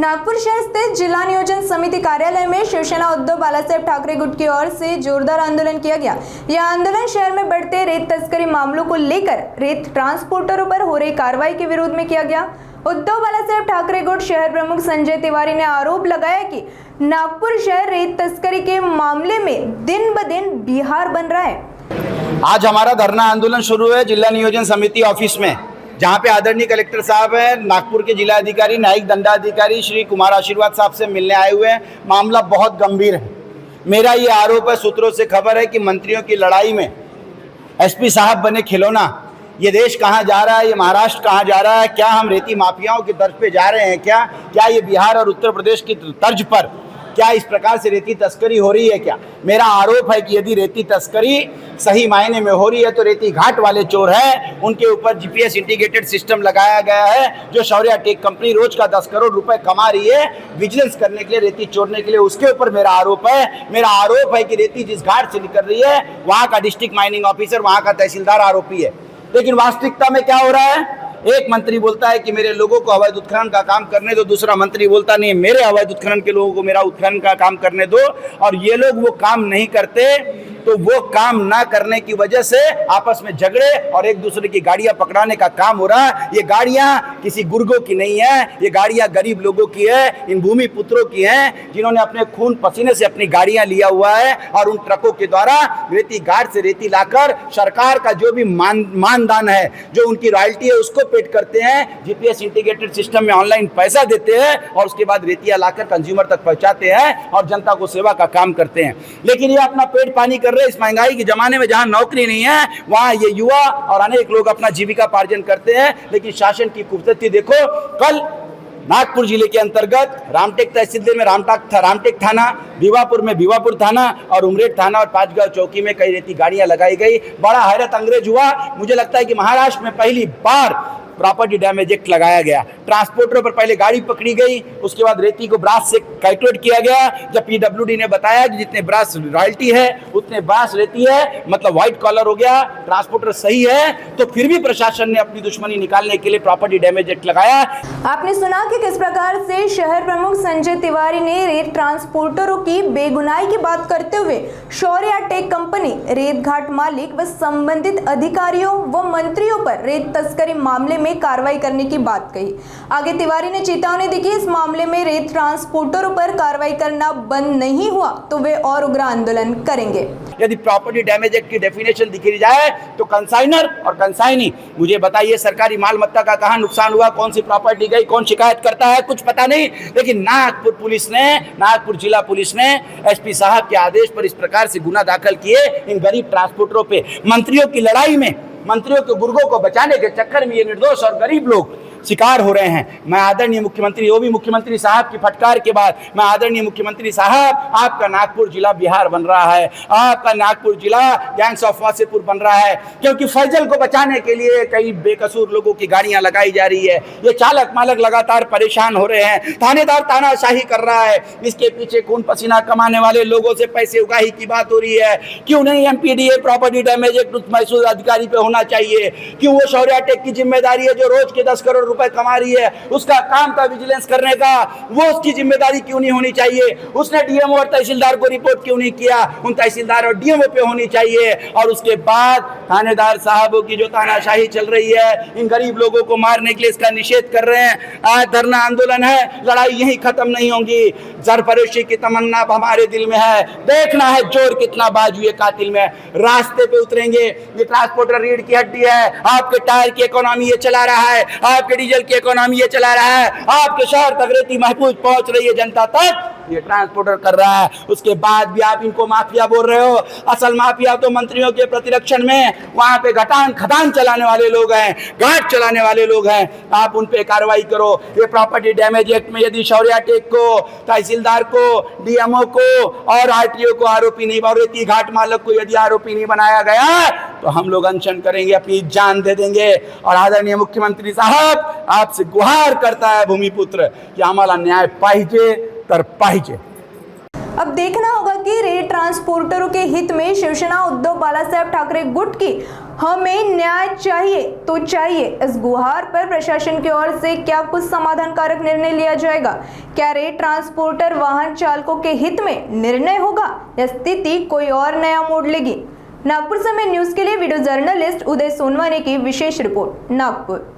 नागपुर शहर स्थित जिला नियोजन समिति कार्यालय में शिवसेना उद्धव बालासाहेब ठाकरे गुट की ओर से जोरदार आंदोलन किया गया। यह आंदोलन शहर में बढ़ते रेत तस्करी मामलों को लेकर रेत ट्रांसपोर्टरों पर हो रही कार्रवाई के विरोध में किया गया। उद्धव बालासाहेब ठाकरे गुट शहर प्रमुख संजय तिवारी ने आरोप लगाया कि नागपुर शहर रेत तस्करी के मामले में दिन ब दिन बिहार बन रहा है। आज हमारा धरना आंदोलन शुरू है जिला नियोजन समिति ऑफिस में, जहाँ पे आदरणीय कलेक्टर साहब हैं, नागपुर के जिला अधिकारी न्यायिक दंडाधिकारी श्री कुमार आशीर्वाद साहब से मिलने आए हुए हैं। मामला बहुत गंभीर है। मेरा ये आरोप है, सूत्रों से खबर है कि मंत्रियों की लड़ाई में एसपी साहब बने खिलौना। ये देश कहाँ जा रहा है, ये महाराष्ट्र कहाँ जा रहा है? क्या हम रेती माफियाओं की तर्ज पे जा रहे हैं? क्या ये बिहार और उत्तर प्रदेश की तर्ज पर क्या इस प्रकार से रेती तस्करी हो रही है? क्या मेरा आरोप है कि यदि रेती तस्करी सही मायने में हो रही है तो रेती घाट वाले चोर हैं, उनके ऊपर जीपीएस इंटीग्रेटेड सिस्टम लगाया गया है। जो शौर्य टेक कंपनी रोज का 10 करोड़ रुपए कमा रही है विजिलेंस करने के लिए, रेती चोरने के लिए, उसके ऊपर मेरा आरोप है। मेरा आरोप है कि रेती जिस घाट से निकल रही है वहाँ का डिस्ट्रिक्ट माइनिंग ऑफिसर, वहाँ का तहसीलदार आरोपी है। लेकिन वास्तविकता में क्या हो रहा है? एक मंत्री बोलता है कि मेरे लोगों को अवैध उत्खनन का काम करने दो, दूसरा मंत्री बोलता नहीं मेरे अवैध उत्खनन के लोगों को मेरा उत्खनन का काम करने दो। और ये लोग वो काम नहीं करते तो वो काम ना करने की वजह से आपस में झगड़े और एक दूसरे की गाड़ियां पकड़ाने का काम हो रहा है। ये गाड़ियां किसी गुर्गों की नहीं है, ये गाड़ियां गरीब लोगों की है, इन भूमि पुत्रों की हैं, जिन्होंने अपने खून पसीने से अपनी गाड़ियां लिया हुआ है। और उन ट्रकों के द्वारा रेती घाट से रेती लाकर सरकार का जो भी मानदान है, जो उनकी रॉयल्टी है, उसको पेड करते हैं। जीपीएस इंटीग्रेटेड सिस्टम में ऑनलाइन पैसा देते हैं और उसके बाद रेतियां लाकर कंज्यूमर तक पहुंचाते हैं और जनता को सेवा का काम करते हैं। लेकिन ये अपना पेट पानी कर रहे। इस महंगाई के जमाने में जहां नौकरी नहीं है वहां ये युवा और अनेक लोग अपना जीविका पार्जन करते हैं। लेकिन शासन की कुप्रवृत्ति देखो। कल नागपुर जिले के अंतर्गत रामटेक तहसील में रामटेक थाना, भिवापुर में भिवापुर थाना और उमरेड थाना और पांचगांव चौकी में कई रेती गाड़ियां लगाई गई। बड़ा हैरत अंग्रेज हुआ। मुझे लगता है कि महाराष्ट्र में पहली बार प्रॉपर्टी डैमेज एक्ट लगाया गया। ट्रांसपोर्टर पर पहले गाड़ी पकड़ी गई, उसके बाद रेती को ब्रास से कैलकुलेट किया गया। जब पीडब्ल्यूडी ने बताया कि जितने ब्रास रॉयल्टी है उतने ब्रास रेती है, मतलब व्हाइट कॉलर हो गया, ट्रांसपोर्टर सही है, तो फिर भी प्रशासन ने अपनी दुश्मनी निकालने के लिए प्रॉपर्टी डैमेज एक्ट लगाया। आपने सुना कि किस प्रकार से शहर प्रमुख संजय तिवारी ने रेत ट्रांसपोर्टरों की बेगुनाही की बात करते हुए शौर्य टेक कंपनी, रेत घाट मालिक व संबंधित अधिकारियों व मंत्रियों पर रेत तस्करी मामले में कार्रवाई करने की बात कही। आगे तिवारी ने चेतावनी दी कि इस मामले में रेत ट्रांसपोर्टरों पर कार्रवाई करना बंद नहीं हुआ तो वे और उग्र आंदोलन करेंगे। यदि प्रॉपर्टी डैमेज एक्ट की डेफिनेशन दिखी जाए तो कंसाइनर और कंसाइनी, मुझे बताइए सरकारी मालमत्ता का कहाँ नुकसान हुआ, कौन सी प्रॉपर्टी गई, कौन शिकायत करता है, कुछ पता नहीं। लेकिन नागपुर जिला पुलिस ने एसपी साहब के आदेश पर इस प्रकार से गुना दाखिल किए इन गरीब ट्रांसपोर्टरों पे। मंत्रियों की लड़ाई में, मंत्रियों के गुर्गों को बचाने के चक्कर में ये निर्दोष और गरीब लोग शिकार हो रहे हैं। मैं आदरणीय मुख्यमंत्री, वो भी मुख्यमंत्री साहब की फटकार के बाद, मैं आदरणीय मुख्यमंत्री साहब, आपका नागपुर जिला बिहार बन रहा है, आपका नागपुर जिला गैंग्स ऑफ वासेपुर बन रहा है। क्योंकि फैजल को बचाने के लिए कई बेकसूर लोगों की गाड़ियां लगाई जा रही है। ये चालक मालक लगातार परेशान हो रहे हैं, थानेदार तानाशाही कर रहा है। इसके पीछे खून पसीना कमाने वाले लोगों से पैसे उगाही की बात हो रही है। क्यों नहीं एमपीडीए प्रॉपर्टी डैमेज एक्ट महसूस अधिकारी पे होना चाहिए? क्यों वो शौर्य टेक की जिम्मेदारी है जो रोज के 10 करोड़ रुपए कमा रही है, उसका काम था विजिलेंस करने का, वो उसकी जिम्मेदारी क्यों नहीं होनी चाहिए? उसने डीएमओ और तहसीलदार को रिपोर्ट क्यों नहीं किया? उन तहसीलदार और डीएमओ पे होनी चाहिए। और उसके बाद थानेदार साहबों की जो तानाशाही चल रही है, इन गरीब लोगों को मारने के लिए इसका निषेध कर रहे हैं। आज धरना आंदोलन है, लड़ाई यही खत्म नहीं होगी। सरफरोशी की तमन्ना हमारे दिल में है, देखना है जोर कितना बाजू ये कातिल में। रास्ते पे उतरेंगे। ये ट्रांसपोर्टर रीढ़ की हड्डी है, आपके टायर की इकोनॉमी ये चला रहा है, आपके डीजल की इकोनॉमी ये चला रहा है, आपके शहर तक रेती महफूज पहुंच रही है जनता तक, ये ट्रांसपोर्टर कर रहा है। उसके बाद भी आप इनको माफिया बोल रहे हो। असल माफिया तो मंत्रियों के प्रतिरक्षण में वहां पे घटान खदान चलाने वाले लोग हैं, घाट चलाने वाले लोग हैं। आप उन पे कार्रवाई करो। ये प्रॉपर्टी डैमेज एक्ट में यदि शौर्य टेक को, तहसीलदार को, डीएमओ को और आरटीओ को आरोपी नहीं, और रेती घाट मालक को यदि आरोपी नहीं बनाया गया तो हम लोग अनशन करेंगे, अपनी जान दे देंगे। और आदरणीय मुख्यमंत्री साहब, आपसे गुहार करता है भूमिपुत्र कि आम्हाला न्याय पाहिजे तर पाहिजे। अब देखना होगा कि रेत ट्रांसपोर्टरों के हित में शिवसेना उद्धव बालासाहेब ठाकरे गुट की हमें न्याय चाहिए तो चाहिए, इस गुहार पर प्रशासन की ओर से क्या कुछ समाधानकारक निर्णय लिया जाएगा? क्या रेत ट्रांसपोर्टर वाहन चालकों के हित में निर्णय होगा या स्थिति कोई और नया मोड़ लेगी? नागपुर समय न्यूज के लिए वीडियो जर्नलिस्ट उदय सोनवाने की विशेष रिपोर्ट, नागपुर।